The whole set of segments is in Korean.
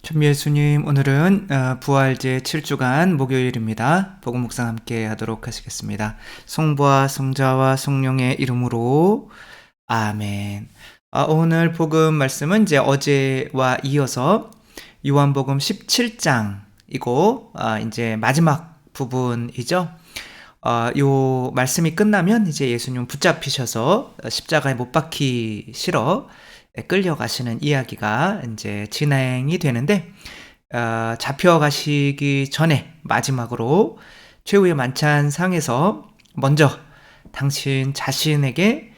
전 예수님, 오늘은 부활제 7주간 목요일입니다. 복음 묵상 함께 하도록 하시겠습니다. 성부와 성자와 성령의 이름으로 아멘. 오늘 복음 말씀은 이제 어제와 이어서 요한복음 17장이고 이제 마지막 부분이죠. 요 말씀이 끝나면 이제 예수님 붙잡히셔서 십자가에 못 박히시러 끌려가시는 이야기가 이제 진행이 되는데, 잡혀가시기 전에 마지막으로 최후의 만찬상에서 먼저 당신 자신에게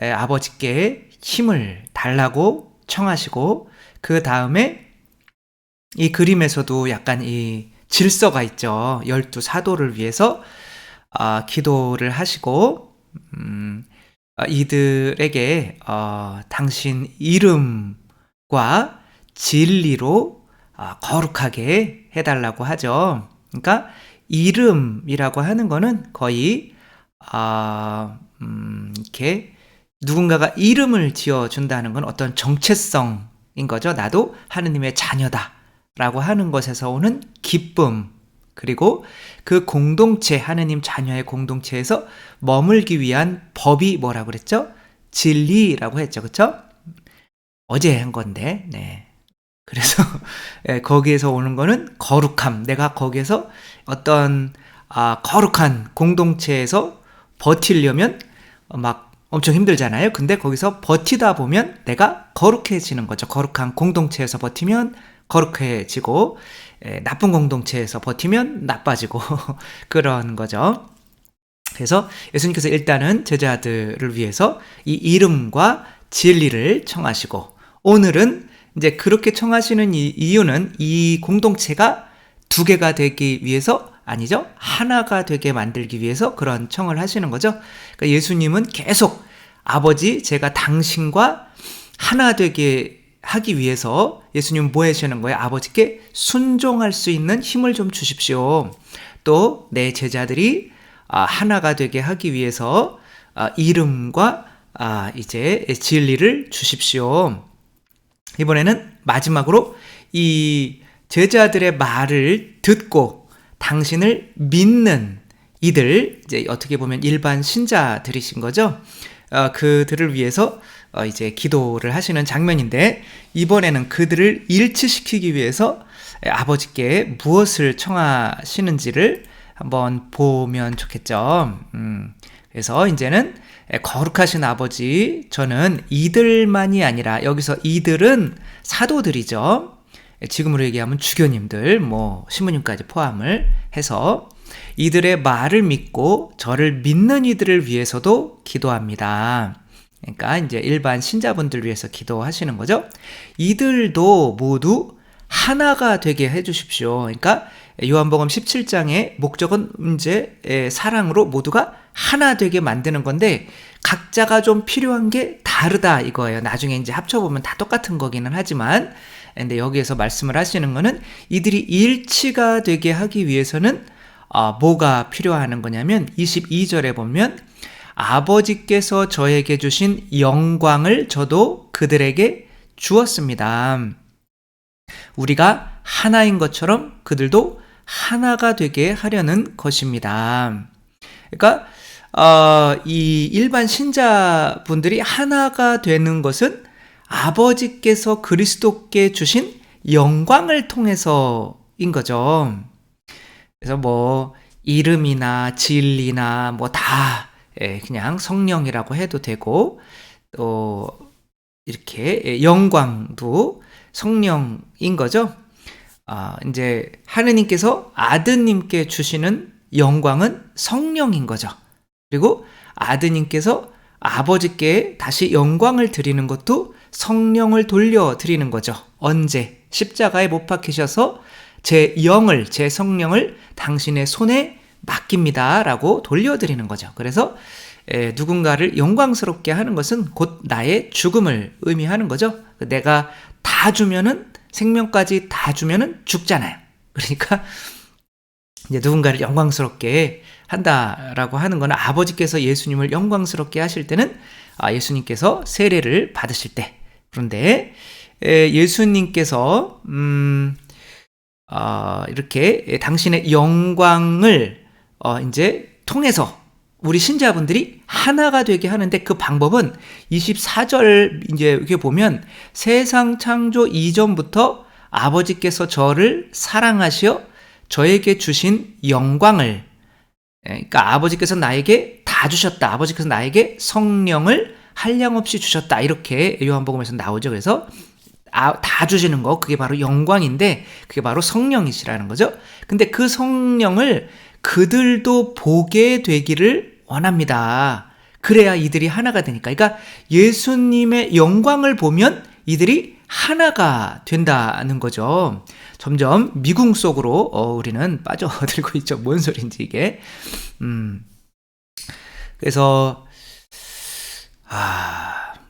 아버지께 힘을 달라고 청하시고, 그 다음에 이 그림에서도 약간 이 질서가 있죠. 12사도를 위해서 기도를 하시고, 이들에게 당신 이름과 진리로 거룩하게 해달라고 하죠. 그러니까 이름이라고 하는 거는 거의 이렇게 누군가가 이름을 지어준다는 건 어떤 정체성인 거죠. 나도 하느님의 자녀다 라고 하는 것에서 오는 기쁨, 그리고 그 공동체, 하느님 자녀의 공동체에서 머물기 위한 법이 뭐라고 그랬죠? 진리라고 했죠. 그쵸? 어제 한 건데, 네. 그래서 거기에서 오는 거는 거룩함. 내가 거기에서 어떤 거룩한 공동체에서 버티려면 막 엄청 힘들잖아요. 근데 거기서 버티다 보면 내가 거룩해지는 거죠. 거룩한 공동체에서 버티면 거룩해지고, 나쁜 공동체에서 버티면 나빠지고 그런 거죠. 그래서 예수님께서 일단은 제자들을 위해서 이 이름과 진리를 청하시고, 오늘은 이제 그렇게 청하시는 이유는 이 공동체가 두 개가 되기 위해서, 아니죠, 하나가 되게 만들기 위해서 그런 청을 하시는 거죠. 그러니까 예수님은 계속 아버지, 제가 당신과 하나 되게 하기 위해서 예수님은 뭐 하시는 거예요? 아버지께 순종할 수 있는 힘을 좀 주십시오. 또 내 제자들이 하나가 되게 하기 위해서 이름과 이제 진리를 주십시오. 이번에는 마지막으로 이 제자들의 말을 듣고 당신을 믿는 이들, 이제 어떻게 보면 일반 신자들이신 거죠. 그들을 위해서 이제 기도를 하시는 장면인데, 이번에는 그들을 일치시키기 위해서 아버지께 무엇을 청하시는지를 한번 보면 좋겠죠. 그래서 이제는 거룩하신 아버지, 저는 이들만이 아니라, 여기서 이들은 사도들이죠. 지금으로 얘기하면 주교님들, 뭐 신부님까지 포함을 해서 이들의 말을 믿고 저를 믿는 이들을 위해서도 기도합니다. 그러니까 이제 일반 신자분들 위해서 기도하시는 거죠. 이들도 모두 하나가 되게 해주십시오. 그러니까 요한복음 17장의 목적은 이제 사랑으로 모두가 하나 되게 만드는 건데, 각자가 좀 필요한 게 다르다 이거예요. 나중에 이제 합쳐보면 다 똑같은 거기는 하지만, 근데 여기에서 말씀을 하시는 거는 이들이 일치가 되게 하기 위해서는 뭐가 필요한 거냐면, 22절에 보면 아버지께서 저에게 주신 영광을 저도 그들에게 주었습니다. 우리가 하나인 것처럼 그들도 하나가 되게 하려는 것입니다. 그러니까 이 일반 신자분들이 하나가 되는 것은 아버지께서 그리스도께 주신 영광을 통해서인 거죠. 그래서 뭐 이름이나 진리나 뭐 다 그냥 성령이라고 해도 되고, 또 이렇게 영광도 성령인 거죠. 이제 하느님께서 아드님께 주시는 영광은 성령인 거죠. 그리고 아드님께서 아버지께 다시 영광을 드리는 것도 성령을 돌려드리는 거죠. 언제? 십자가에 못 박히셔서 제 영을, 제 성령을 당신의 손에 맡깁니다 라고 돌려드리는 거죠. 그래서 누군가를 영광스럽게 하는 것은 곧 나의 죽음을 의미하는 거죠. 내가 다 주면은, 생명까지 다 주면은 죽잖아요. 그러니까 이제 누군가를 영광스럽게 한다라고 하는 거는, 아버지께서 예수님을 영광스럽게 하실 때는 예수님께서 세례를 받으실 때, 그런데 예수님께서 이렇게 당신의 영광을 이제 통해서 우리 신자분들이 하나가 되게 하는데, 그 방법은 24절 이제 이렇게 보면, 세상 창조 이전부터 아버지께서 저를 사랑하시어 저에게 주신 영광을, 그러니까 아버지께서 나에게 다 주셨다. 아버지께서 나에게 성령을 한량없이 주셨다. 이렇게 요한복음에서 나오죠. 그래서 다 주시는 거, 그게 바로 영광인데, 그게 바로 성령이시라는 거죠. 근데 그 성령을 그들도 보게 되기를 원합니다. 그래야 이들이 하나가 되니까. 그러니까 예수님의 영광을 보면 이들이 하나가 된다는 거죠. 점점 미궁 속으로 우리는 빠져들고 있죠. 뭔 소린지 이게. 그래서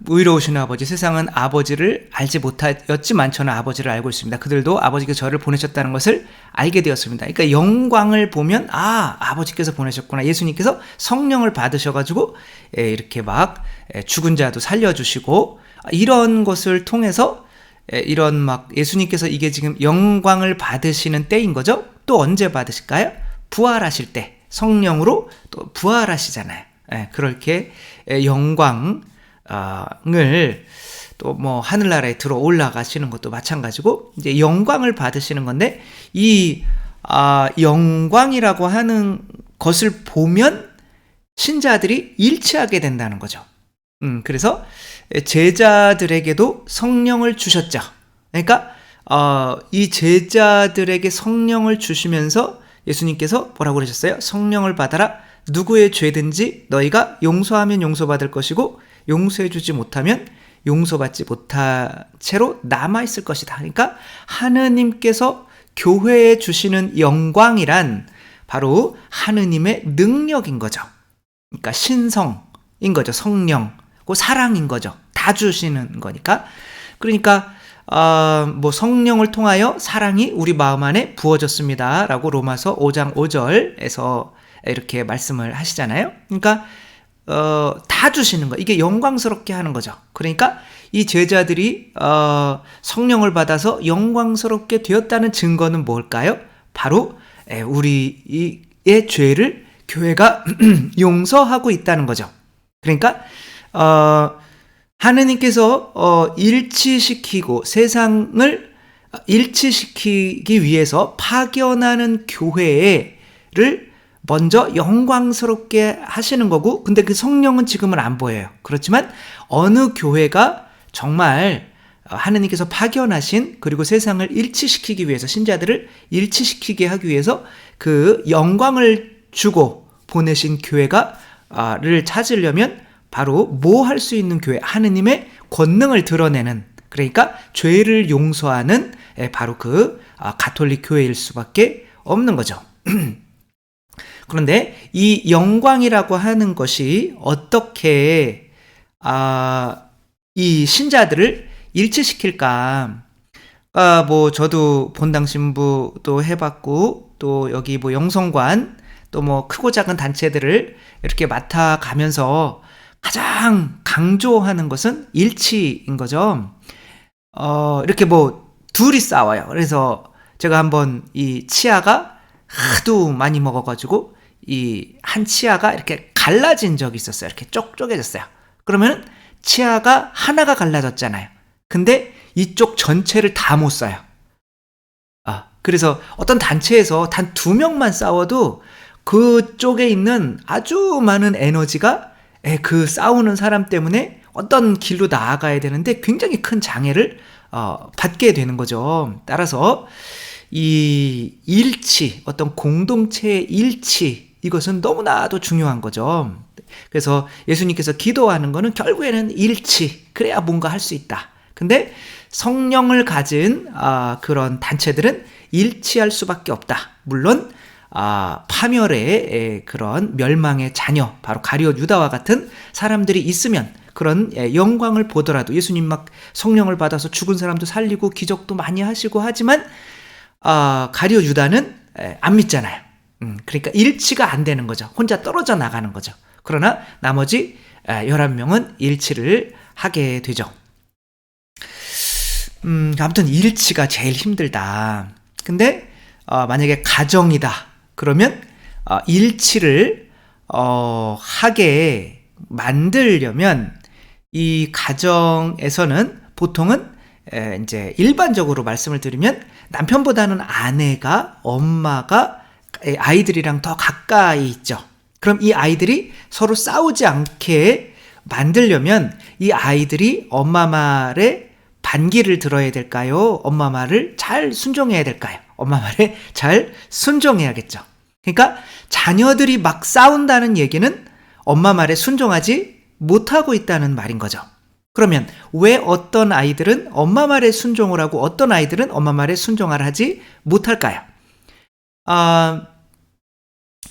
의로우신 아버지, 세상은 아버지를 알지 못하였지만 저는 아버지를 알고 있습니다. 그들도 아버지께서 저를 보내셨다는 것을 알게 되었습니다. 그러니까 영광을 보면 아버지께서 보내셨구나. 예수님께서 성령을 받으셔가지고 이렇게 막 죽은 자도 살려주시고, 이런 것을 통해서 이런 막 예수님께서 이게 지금 영광을 받으시는 때인 거죠. 또 언제 받으실까요? 부활하실 때 성령으로 또 부활하시잖아요. 그렇게 영광 을 또 뭐 하늘나라에 들어 올라가시는 것도 마찬가지고, 이제 영광을 받으시는 건데, 이 영광이라고 하는 것을 보면 신자들이 일치하게 된다는 거죠. 그래서 제자들에게도 성령을 주셨죠. 그러니까 이 제자들에게 성령을 주시면서 예수님께서 뭐라고 그러셨어요? 성령을 받아라. 누구의 죄든지 너희가 용서하면 용서받을 것이고 용서해주지 못하면 용서받지 못한 채로 남아있을 것이다. 그러니까 하느님께서 교회에 주시는 영광이란 바로 하느님의 능력인 거죠. 그러니까 신성인 거죠. 성령, 그 사랑인 거죠. 다 주시는 거니까. 그러니까 뭐 성령을 통하여 사랑이 우리 마음 안에 부어졌습니다 라고 로마서 5장 5절에서 이렇게 말씀을 하시잖아요. 그러니까 다 주시는 거, 이게 영광스럽게 하는 거죠. 그러니까 이 제자들이 성령을 받아서 영광스럽게 되었다는 증거는 뭘까요? 바로 우리의 죄를 교회가 용서하고 있다는 거죠. 그러니까 하느님께서 일치시키고 세상을 일치시키기 위해서 파견하는 교회를 먼저 영광스럽게 하시는 거고, 근데 그 성령은 지금은 안 보여요. 그렇지만 어느 교회가 정말 하느님께서 파견하신, 그리고 세상을 일치시키기 위해서, 신자들을 일치시키게 하기 위해서 그 영광을 주고 보내신 교회가를 찾으려면 바로 뭐 할 수 있는 교회, 하느님의 권능을 드러내는, 그러니까 죄를 용서하는 바로 그 가톨릭 교회일 수밖에 없는 거죠. 그런데 이 영광이라고 하는 것이 어떻게 이 신자들을 일치시킬까? 뭐 저도 본당 신부도 해봤고, 또 여기 뭐 영성관, 또 뭐 크고 작은 단체들을 이렇게 맡아가면서 가장 강조하는 것은 일치인 거죠. 이렇게 뭐 둘이 싸워요. 그래서 제가 한번 이 치아가 하도 많이 먹어가지고 이 한 치아가 이렇게 갈라진 적이 있었어요. 이렇게 쪽쪽해졌어요. 그러면 치아가 하나가 갈라졌잖아요. 근데 이쪽 전체를 다 못 써요. 그래서 어떤 단체에서 단 2명만 싸워도 그쪽에 있는 아주 많은 에너지가 그 싸우는 사람 때문에 어떤 길로 나아가야 되는데 굉장히 큰 장애를 받게 되는 거죠. 따라서 이 일치, 어떤 공동체의 일치, 이것은 너무나도 중요한 거죠. 그래서 예수님께서 기도하는 거는 결국에는 일치, 그래야 뭔가 할 수 있다. 근데 성령을 가진 그런 단체들은 일치할 수밖에 없다. 물론 파멸의 그런 멸망의 자녀, 바로 가룟 유다와 같은 사람들이 있으면 그런 영광을 보더라도, 예수님 막 성령을 받아서 죽은 사람도 살리고 기적도 많이 하시고 하지만 가룟 유다는 안 믿잖아요. 그러니까 일치가 안 되는 거죠. 혼자 떨어져 나가는 거죠. 그러나 나머지 11명은 일치를 하게 되죠. 아무튼 일치가 제일 힘들다. 근데 만약에 가정이다. 그러면 일치를 하게 만들려면 이 가정에서는 보통은 이제 일반적으로 말씀을 드리면 남편보다는 아내가, 엄마가 아이들이랑 더 가까이 있죠. 그럼 이 아이들이 서로 싸우지 않게 만들려면 이 아이들이 엄마 말에 반기를 들어야 될까요? 엄마 말을 잘 순종해야 될까요? 엄마 말에 잘 순종해야겠죠. 그러니까 자녀들이 막 싸운다는 얘기는 엄마 말에 순종하지 못하고 있다는 말인 거죠. 그러면 왜 어떤 아이들은 엄마 말에 순종을 하고 어떤 아이들은 엄마 말에 순종을 하지 못할까요?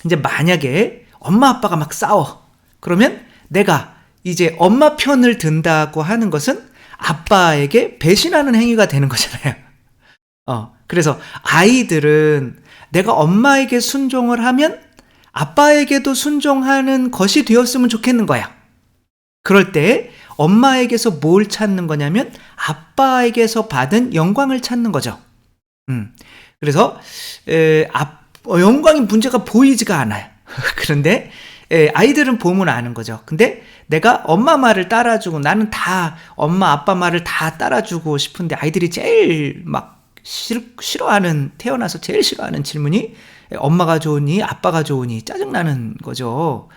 이제 만약에 엄마 아빠가 막 싸워. 그러면 내가 이제 엄마 편을 든다고 하는 것은 아빠에게 배신하는 행위가 되는 거잖아요. 그래서 아이들은 내가 엄마에게 순종을 하면 아빠에게도 순종하는 것이 되었으면 좋겠는 거야. 그럴 때 엄마에게서 뭘 찾는 거냐면 아빠에게서 받은 영광을 찾는 거죠. 그래서 영광이 문제가 보이지가 않아요. 그런데 아이들은 보면 아는 거죠. 근데 내가 엄마 말을 따라주고 나는 다 엄마 아빠 말을 다 따라주고 싶은데 아이들이 제일 막 싫어하는, 태어나서 제일 싫어하는 질문이 엄마가 좋으니 아빠가 좋으니 짜증나는 거죠.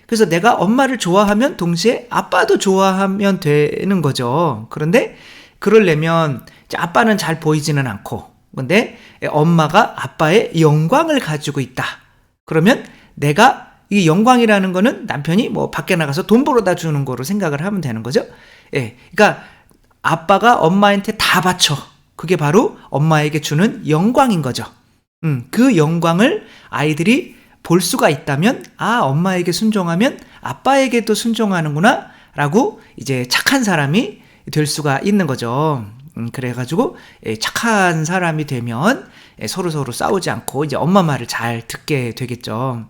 그래서 내가 엄마를 좋아하면 동시에 아빠도 좋아하면 되는 거죠. 그런데 그러려면 아빠는 잘 보이지는 않고, 근데 엄마가 아빠의 영광을 가지고 있다. 그러면 내가 이 영광이라는 거는 남편이 뭐 밖에 나가서 돈 벌어다 주는 거로 생각을 하면 되는 거죠. 그러니까 아빠가 엄마한테 다 바쳐. 그게 바로 엄마에게 주는 영광인 거죠. 그 영광을 아이들이 볼 수가 있다면 엄마에게 순종하면 아빠에게도 순종하는구나 라고 이제 착한 사람이 될 수가 있는 거죠. 그래가지고 착한 사람이 되면 서로 싸우지 않고 이제 엄마 말을 잘 듣게 되겠죠.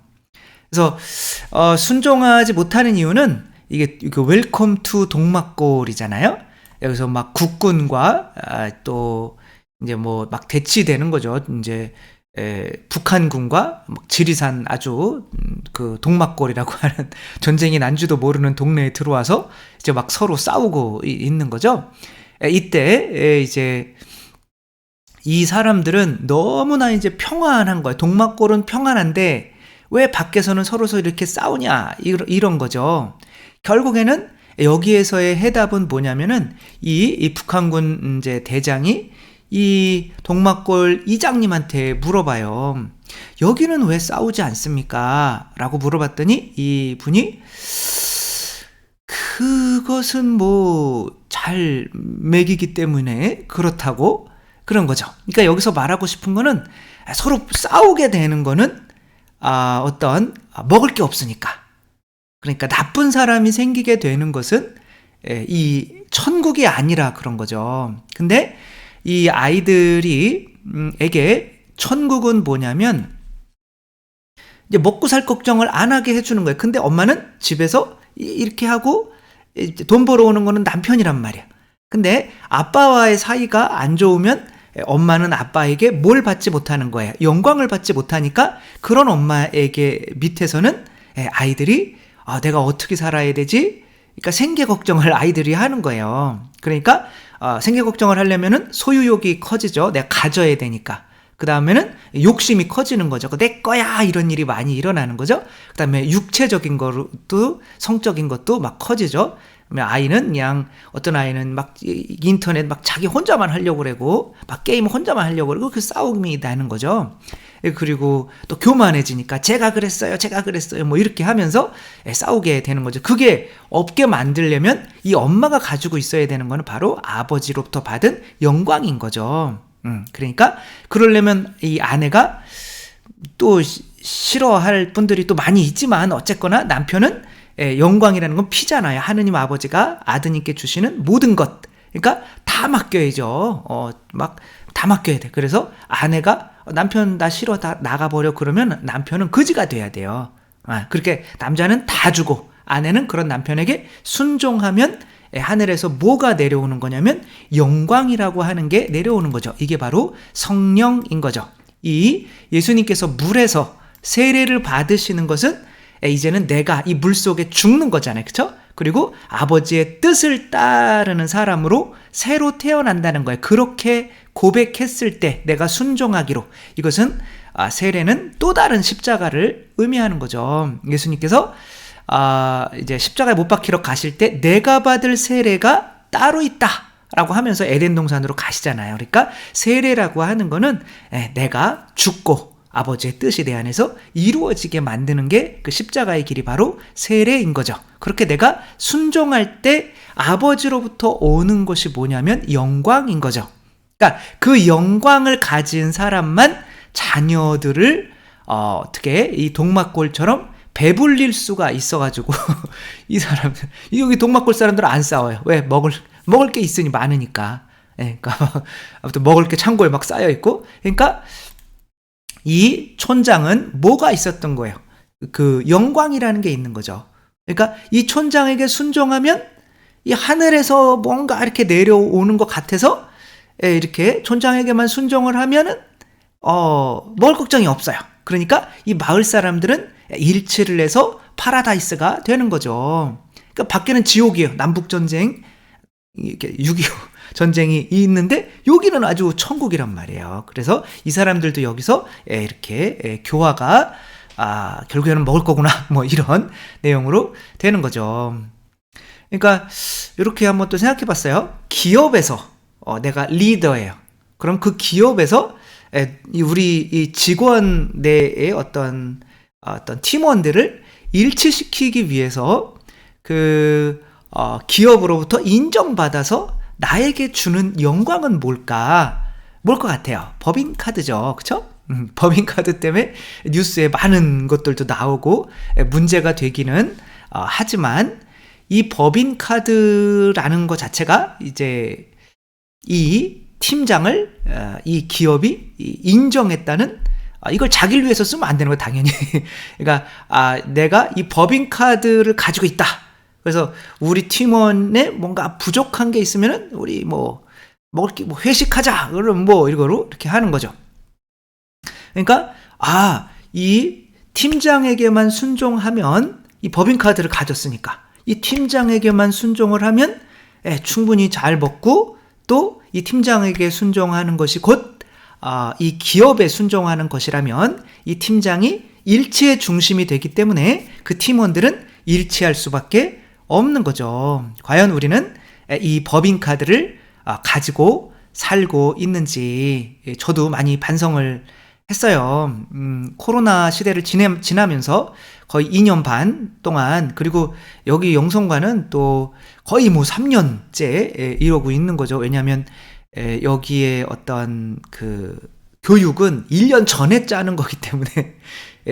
그래서 순종하지 못하는 이유는 이게 웰컴 투 동막골이잖아요. 여기서 막 국군과 또 이제 뭐 막 대치되는 거죠. 이제 북한군과 지리산 아주 그 동막골이라고 하는 전쟁이 난지도 모르는 동네에 들어와서 이제 막 서로 싸우고 있는 거죠. 이때 이제 이 사람들은 너무나 이제 평안한 거예요. 동막골은 평안한데 왜 밖에서는 서로 이렇게 싸우냐 이런 거죠. 결국에는 여기에서의 해답은 뭐냐면은 이 북한군 이제 대장이 이 동막골 이장님한테 물어봐요. 여기는 왜 싸우지 않습니까? 라고 물어봤더니 이 분이 그것은 뭐 잘 먹이기 때문에 그렇다고 그런 거죠. 그러니까 여기서 말하고 싶은 거는 서로 싸우게 되는 거는 먹을 게 없으니까. 그러니까 나쁜 사람이 생기게 되는 것은 이 천국이 아니라 그런 거죠. 근데 이 아이들이 에게 천국은 뭐냐면 이제 먹고 살 걱정을 안 하게 해주는 거예요. 근데 엄마는 집에서 이렇게 하고 돈 벌어오는 거는 남편이란 말이야. 근데 아빠와의 사이가 안 좋으면 엄마는 아빠에게 뭘 받지 못하는 거예요. 영광을 받지 못하니까 그런 엄마에게 밑에서는 아이들이 내가 어떻게 살아야 되지? 그러니까 생계 걱정을 아이들이 하는 거예요. 그러니까 생계 걱정을 하려면은 소유욕이 커지죠. 내가 가져야 되니까. 그 다음에는 욕심이 커지는 거죠. 내 거야 이런 일이 많이 일어나는 거죠. 그 다음에 육체적인 것도 성적인 것도 막 커지죠. 아이는 그냥 어떤 아이는 막 인터넷 막 자기 혼자만 하려고 그러고 막 게임 혼자만 하려고 그러고 그 싸움이 나는 거죠. 그리고 또 교만해지니까 제가 그랬어요 뭐 이렇게 하면서 싸우게 되는 거죠. 그게 없게 만들려면 이 엄마가 가지고 있어야 되는 거는 바로 아버지로부터 받은 영광인 거죠. 그러니까 그러려면 이 아내가 또 싫어할 분들이 또 많이 있지만 어쨌거나 남편은 영광이라는 건 피잖아요. 하느님 아버지가 아드님께 주시는 모든 것, 그러니까 다 맡겨야죠. 막 다 맡겨야 돼. 그래서 아내가 남편 나 싫어 다 나가버려 그러면 남편은 거지가 돼야 돼요. 그렇게 남자는 다 주고 아내는 그런 남편에게 순종하면 하늘에서 뭐가 내려오는 거냐면 영광이라고 하는 게 내려오는 거죠. 이게 바로 성령인 거죠. 이 예수님께서 물에서 세례를 받으시는 것은 이제는 내가 이 물 속에 죽는 거잖아요. 그렇죠? 그리고 아버지의 뜻을 따르는 사람으로 새로 태어난다는 거예요. 그렇게 고백했을 때 내가 순종하기로, 이것은 세례는 또 다른 십자가를 의미하는 거죠. 예수님께서 이제 십자가에 못 박히러 가실 때 내가 받을 세례가 따로 있다 라고 하면서 에덴 동산으로 가시잖아요. 그러니까 세례라고 하는 거는 내가 죽고 아버지의 뜻이 내 안에서 이루어지게 만드는 게 그 십자가의 길이 바로 세례인 거죠. 그렇게 내가 순종할 때 아버지로부터 오는 것이 뭐냐면 영광인 거죠. 그러니까 그 영광을 가진 사람만 자녀들을 어떻게 이 동막골처럼 배불릴 수가 있어가지고 이 사람들, 여기 동막골 사람들은 안 싸워요. 왜? 먹을 게 있으니 많으니까. 그러니까 아무튼 먹을 게 창고에 막 쌓여 있고. 그러니까 이 촌장은 뭐가 있었던 거예요? 그 영광이라는 게 있는 거죠. 그러니까 이 촌장에게 순종하면 이 하늘에서 뭔가 이렇게 내려오는 것 같아서 이렇게 촌장에게만 순종을 하면은 먹을 걱정이 없어요. 그러니까 이 마을 사람들은 일치를 해서 파라다이스가 되는 거죠. 그러니까 밖에는 지옥이에요. 남북전쟁, 이렇게 6.25 전쟁이 있는데 여기는 아주 천국이란 말이에요. 그래서 이 사람들도 여기서 이렇게 교화가 결국에는 먹을 거구나 뭐 이런 내용으로 되는 거죠. 그러니까 이렇게 한번 또 생각해 봤어요. 기업에서 내가 리더예요. 그럼 그 기업에서 우리 이 직원 내의 어떤 팀원들을 일치시키기 위해서 그 기업으로부터 인정받아서 나에게 주는 영광은 뭘까? 뭘 것 같아요? 법인카드죠. 그쵸? 법인카드 때문에 뉴스에 많은 것들도 나오고 문제가 되기는 하지만 이 법인카드라는 것 자체가 이제 이 팀장을 이 기업이 인정했다는, 이걸 자기를 위해서 쓰면 안 되는 거예요, 당연히. 그러니까 내가 이 법인카드를 가지고 있다. 그래서 우리 팀원에 뭔가 부족한 게 있으면은 우리 뭐 먹을 게 뭐 회식하자. 그럼 뭐 이거로 이렇게 하는 거죠. 그러니까 이 팀장에게만 순종하면, 이 법인카드를 가졌으니까 이 팀장에게만 순종을 하면 충분히 잘 먹고, 또 이 팀장에게 순종하는 것이 곧 이 기업에 순종하는 것이라면 이 팀장이 일치의 중심이 되기 때문에 그 팀원들은 일치할 수밖에 없는 거죠. 과연 우리는 이 법인카드를 가지고 살고 있는지 저도 많이 반성을 했어요. 코로나 시대를 지나면서 거의 2년 반 동안, 그리고 여기 영성과는 또 거의 뭐 3년째 이러고 있는 거죠. 왜냐하면 여기에 어떤 그 교육은 1년 전에 짜는 거기 때문에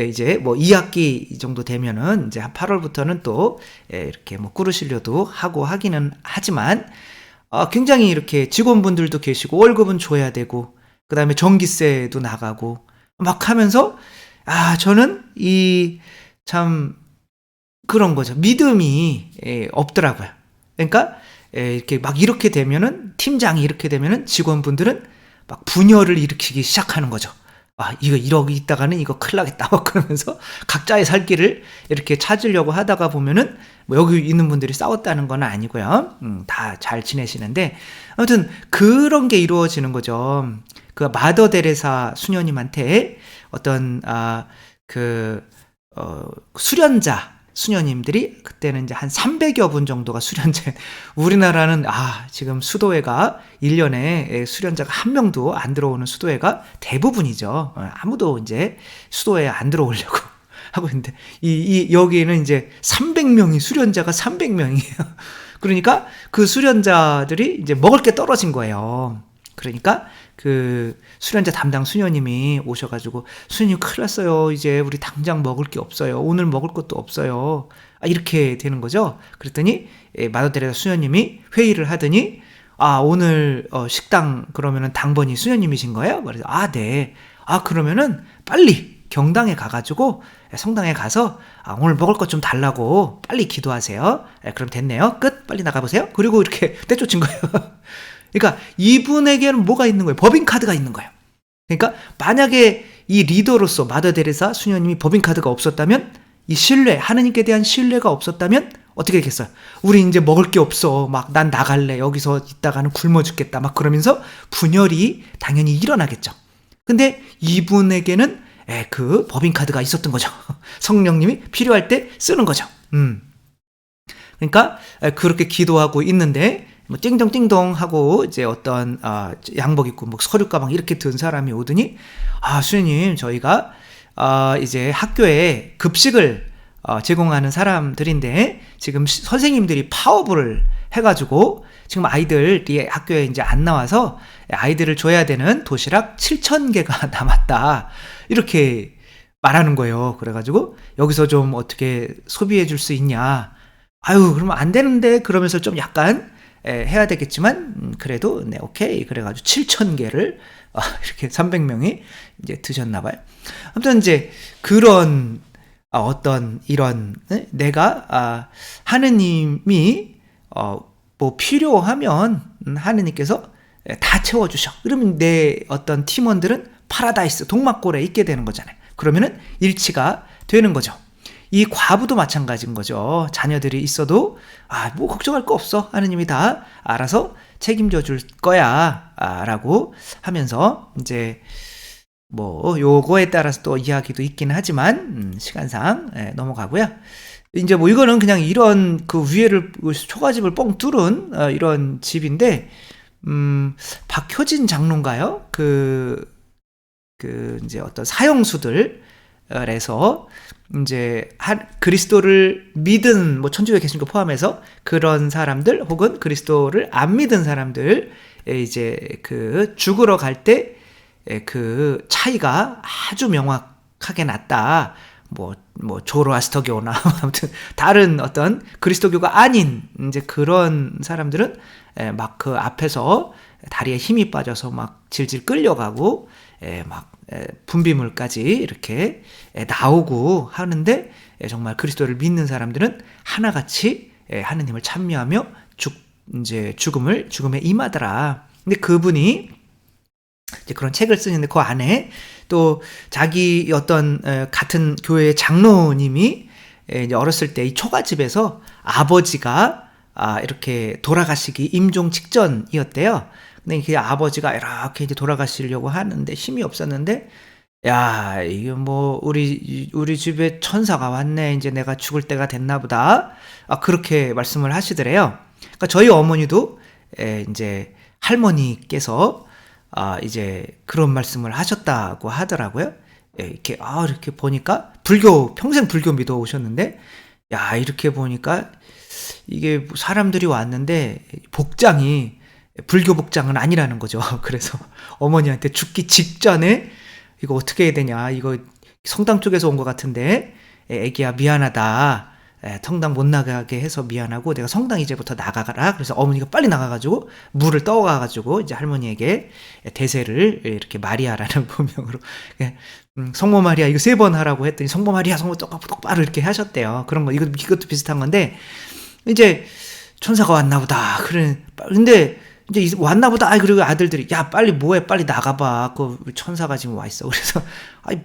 이제 뭐 2학기 정도 되면은 이제 한 8월부터는 또 이렇게 뭐 꾸르시려도 하고 하기는 하지만 굉장히 이렇게 직원분들도 계시고 월급은 줘야 되고 그 다음에 전기세도 나가고 막 하면서 저는 이 참 그런 거죠. 믿음이 없더라고요. 그러니까 이렇게 막 이렇게 되면은, 팀장이 이렇게 되면은 직원분들은 막 분열을 일으키기 시작하는 거죠. 이거 이러고 있다가는 이거 큰일 나겠다. 그러면서 각자의 살 길을 이렇게 찾으려고 하다가 보면은 뭐 여기 있는 분들이 싸웠다는 건 아니고요. 다 잘 지내시는데 아무튼 그런 게 이루어지는 거죠. 그 마더 데레사 수녀님한테 어떤 수련자 수녀님들이 그때는 이제 한 300여 분 정도가 수련자. 우리나라는 지금 수도회가 1년에 수련자가 한 명도 안 들어오는 수도회가 대부분이죠. 아무도 이제 수도회에 안 들어오려고 하고 있는데 여기는 이제 300명이, 수련자가 300명이에요. 그러니까 그 수련자들이 이제 먹을 게 떨어진 거예요. 그러니까 그 수련자 담당 수녀님이 오셔가지고, 수녀님 큰일 났어요. 이제 우리 당장 먹을 게 없어요. 오늘 먹을 것도 없어요. 이렇게 되는 거죠. 그랬더니 마더 데레사 수녀님이 회의를 하더니 오늘 식당 그러면은 당번이 수녀님이신 거예요? 그래서 네. 그러면은 빨리 경당에 가가지고 성당에 가서 오늘 먹을 것 좀 달라고 빨리 기도하세요. 그럼 됐네요. 끝. 빨리 나가보세요. 그리고 이렇게 떼쫓은 거예요. 그러니까 이분에게는 뭐가 있는 거예요? 법인카드가 있는 거예요. 그러니까 만약에 이 리더로서 마더 데레사 수녀님이 법인카드가 없었다면, 이 신뢰, 하느님께 대한 신뢰가 없었다면 어떻게 됐겠어요? 우리 이제 먹을 게 없어. 막 난 나갈래. 여기서 있다가는 굶어 죽겠다. 막 그러면서 분열이 당연히 일어나겠죠. 근데 이분에게는 그 법인카드가 있었던 거죠. 성령님이 필요할 때 쓰는 거죠. 그러니까 그렇게 기도하고 있는데 뭐 띵동띵동 하고 이제 어떤 양복 입고 뭐 서류 가방 이렇게 든 사람이 오더니, 수녀님, 저희가 이제 학교에 급식을 제공하는 사람들인데 지금 선생님들이 파업을 해가지고 지금 아이들이 학교에 이제 안 나와서 아이들을 줘야 되는 도시락 7,000개가 남았다. 이렇게 말하는 거예요. 그래가지고 여기서 좀 어떻게 소비해 줄 수 있냐. 그러면 안 되는데, 그러면서 좀 약간 해야 되겠지만, 그래도, 네, 오케이. 그래가지고 7,000개를, 이렇게 300명이 이제 드셨나 봐요. 아무튼 이제 그런, 어떤 이런, 내가, 하느님이, 뭐 필요하면 하느님께서 다 채워주셔. 그러면 내 어떤 팀원들은 파라다이스, 동막골에 있게 되는 거잖아요. 그러면은 일치가 되는 거죠. 이 과부도 마찬가지인 거죠. 자녀들이 있어도 뭐 걱정할 거 없어. 하느님이 다 알아서 책임져 줄 거야. 라고 하면서 이제 뭐 요거에 따라서 또 이야기도 있긴 하지만 시간상 넘어가고요. 이제 뭐 이거는 그냥 이런 그 위에를 초가집을 뻥 뚫은 이런 집인데, 박효진 장로인가요? 그 이제 어떤 사형수들에서 이제 그리스도를 믿은 뭐 천주교 계신 거 포함해서 그런 사람들, 혹은 그리스도를 안 믿은 사람들 이제 그 죽으러 갈 때 그 차이가 아주 명확하게 났다. 뭐 조로아스터교나 아무튼 다른 어떤 그리스도교가 아닌 이제 그런 사람들은 막 그 앞에서 다리에 힘이 빠져서 막 질질 끌려가고 막 분비물까지 이렇게 나오고 하는데, 정말 그리스도를 믿는 사람들은 하나같이 하느님을 참여하며 이제 죽음에 임하더라. 근데 그분이 이제 그런 책을 쓰는데 그 안에 또 자기 어떤 같은 교회의 장로님이 이제 어렸을 때 이 초가집에서 아버지가 이렇게 돌아가시기 임종 직전이었대요. 근데 그 아버지가 이렇게 이제 돌아가시려고 하는데 힘이 없었는데, 야, 이게 뭐 우리 집에 천사가 왔네. 이제 내가 죽을 때가 됐나 보다. 그렇게 말씀을 하시더래요. 그러니까 저희 어머니도 이제 할머니께서 이제 그런 말씀을 하셨다고 하더라고요. 이렇게 이렇게 보니까 평생 불교 믿어 오셨는데, 야, 이렇게 보니까 이게 사람들이 왔는데 복장이 불교 복장은 아니라는 거죠. 그래서 어머니한테 죽기 직전에 이거 어떻게 해야 되냐, 이거 성당 쪽에서 온 것 같은데 애기야 미안하다, 성당 못 나가게 해서 미안하고 내가 성당 이제부터 나가라. 그래서 어머니가 빨리 나가가지고 물을 떠가가지고 이제 할머니에게 대세를 이렇게 마리아라는 본명으로 성모 마리아 이거 3번 하라고 했더니 성모 마리아 성모 똑바로 이렇게 하셨대요. 그런 거 이것도 비슷한 건데, 이제 천사가 왔나 보다. 근데 이제 왔나 보다. 그리고 아들들이 야 빨리 뭐해, 빨리 나가봐. 그 천사가 지금 와 있어. 그래서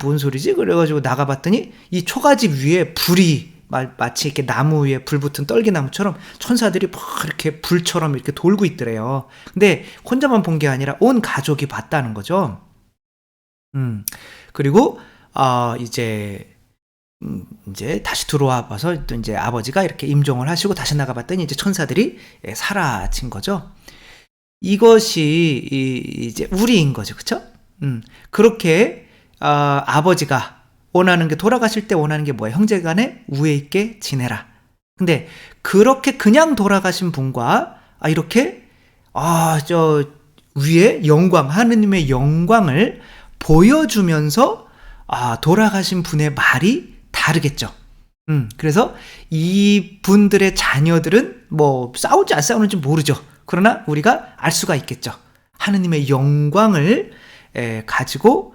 뭔 소리지? 그래가지고 나가봤더니 이 초가집 위에 불이 마치 이렇게 나무 위에 불 붙은 떨기나무처럼 천사들이 막 이렇게 불처럼 이렇게 돌고 있더래요. 근데 혼자만 본 게 아니라 온 가족이 봤다는 거죠. 그리고 이제 다시 들어와 봐서 또 이제 아버지가 이렇게 임종을 하시고 다시 나가봤더니 이제 천사들이 사라진 거죠. 이것이 이제 우리인 거죠, 그렇죠? 그렇게 아버지가 원하는 게, 돌아가실 때 원하는 게 뭐야? 형제간에 우애 있게 지내라. 근데 그렇게 그냥 돌아가신 분과 이렇게 저 위에 영광, 하느님의 영광을 보여주면서 돌아가신 분의 말이 다르겠죠. 그래서 이 분들의 자녀들은 뭐 싸우지 안 싸우는지 모르죠. 그러나 우리가 알 수가 있겠죠. 하느님의 영광을 가지고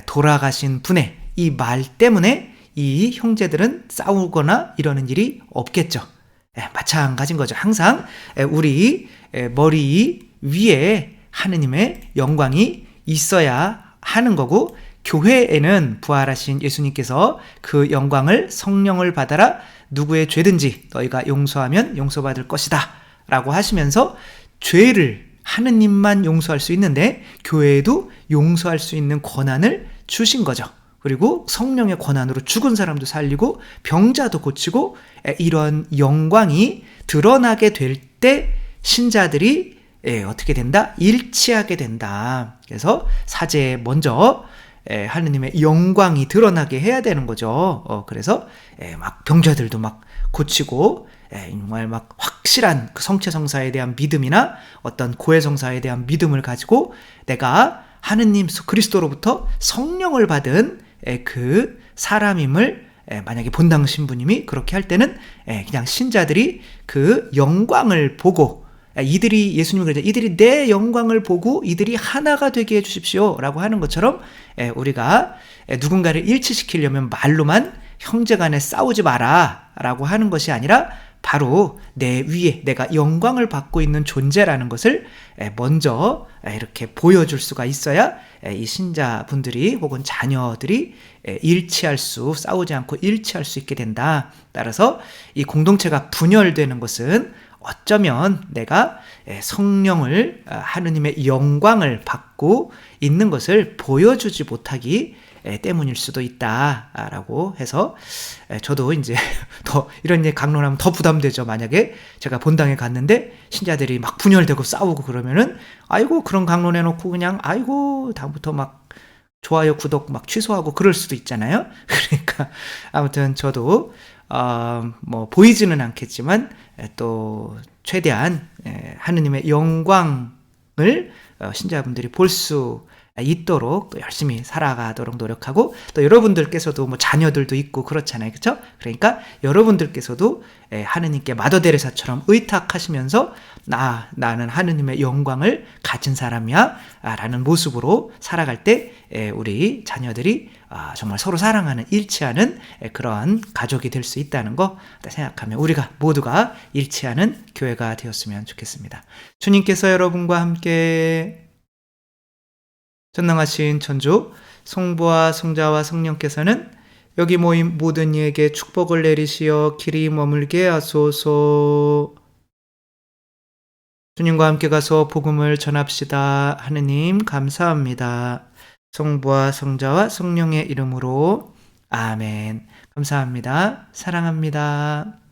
돌아가신 분의 이 말 때문에 이 형제들은 싸우거나 이러는 일이 없겠죠. 마찬가지인 거죠. 항상 우리 머리 위에 하느님의 영광이 있어야 하는 거고, 교회에는 부활하신 예수님께서 그 영광을 성령을 받아라, 누구의 죄든지 너희가 용서하면 용서받을 것이다 라고 하시면서, 죄를 하느님만 용서할 수 있는데 교회에도 용서할 수 있는 권한을 주신 거죠. 그리고 성령의 권한으로 죽은 사람도 살리고 병자도 고치고, 이런 영광이 드러나게 될 때 신자들이 어떻게 된다? 일치하게 된다. 그래서 사제에 먼저 하느님의 영광이 드러나게 해야 되는 거죠. 그래서 막 병자들도 막 고치고, 정말 막 확실한 그 성체성사에 대한 믿음이나 어떤 고해성사에 대한 믿음을 가지고 내가 하느님 그리스도로부터 성령을 받은 그 사람임을, 만약에 본당 신부님이 그렇게 할 때는 그냥 신자들이 그 영광을 보고, 이들이 예수님을 그러죠. 이들이 내 영광을 보고 이들이 하나가 되게 해주십시오 라고 하는 것처럼, 우리가 누군가를 일치시키려면 말로만 형제간에 싸우지 마라 라고 하는 것이 아니라, 바로 내 위에 내가 영광을 받고 있는 존재라는 것을 먼저 이렇게 보여줄 수가 있어야 이 신자분들이 혹은 자녀들이 싸우지 않고 일치할 수 있게 된다. 따라서 이 공동체가 분열되는 것은 어쩌면 내가 성령을, 하느님의 영광을 받고 있는 것을 보여주지 못하기 때문일 수도 있다라고 해서, 저도 이제 더 이런 얘기 강론하면 더 부담되죠. 만약에 제가 본당에 갔는데 신자들이 막 분열되고 싸우고 그러면은, 아이고 그런 강론해놓고 그냥 아이고 다음부터 막 좋아요 구독 막 취소하고 그럴 수도 있잖아요. 그러니까 아무튼 저도 뭐 보이지는 않겠지만 또 최대한 하느님의 영광을 신자분들이 볼 수 있도록 또 열심히 살아가도록 노력하고, 또 여러분들께서도 뭐 자녀들도 있고 그렇잖아요. 그렇죠? 그러니까 여러분들께서도 하느님께 마더 데레사처럼 의탁하시면서 나는 하느님의 영광을 가진 사람이야 라는 모습으로 살아갈 때 우리 자녀들이 정말 서로 사랑하는, 일치하는 그런 가족이 될 수 있다는 거 생각하면 우리가 모두가 일치하는 교회가 되었으면 좋겠습니다. 주님께서 여러분과 함께 전능하신 천주 성부와 성자와 성령께서는 여기 모인 모든 이에게 축복을 내리시어 길이 머물게 하소서. 주님과 함께 가서 복음을 전합시다. 하느님 감사합니다. 성부와 성자와 성령의 이름으로 아멘. 감사합니다. 사랑합니다.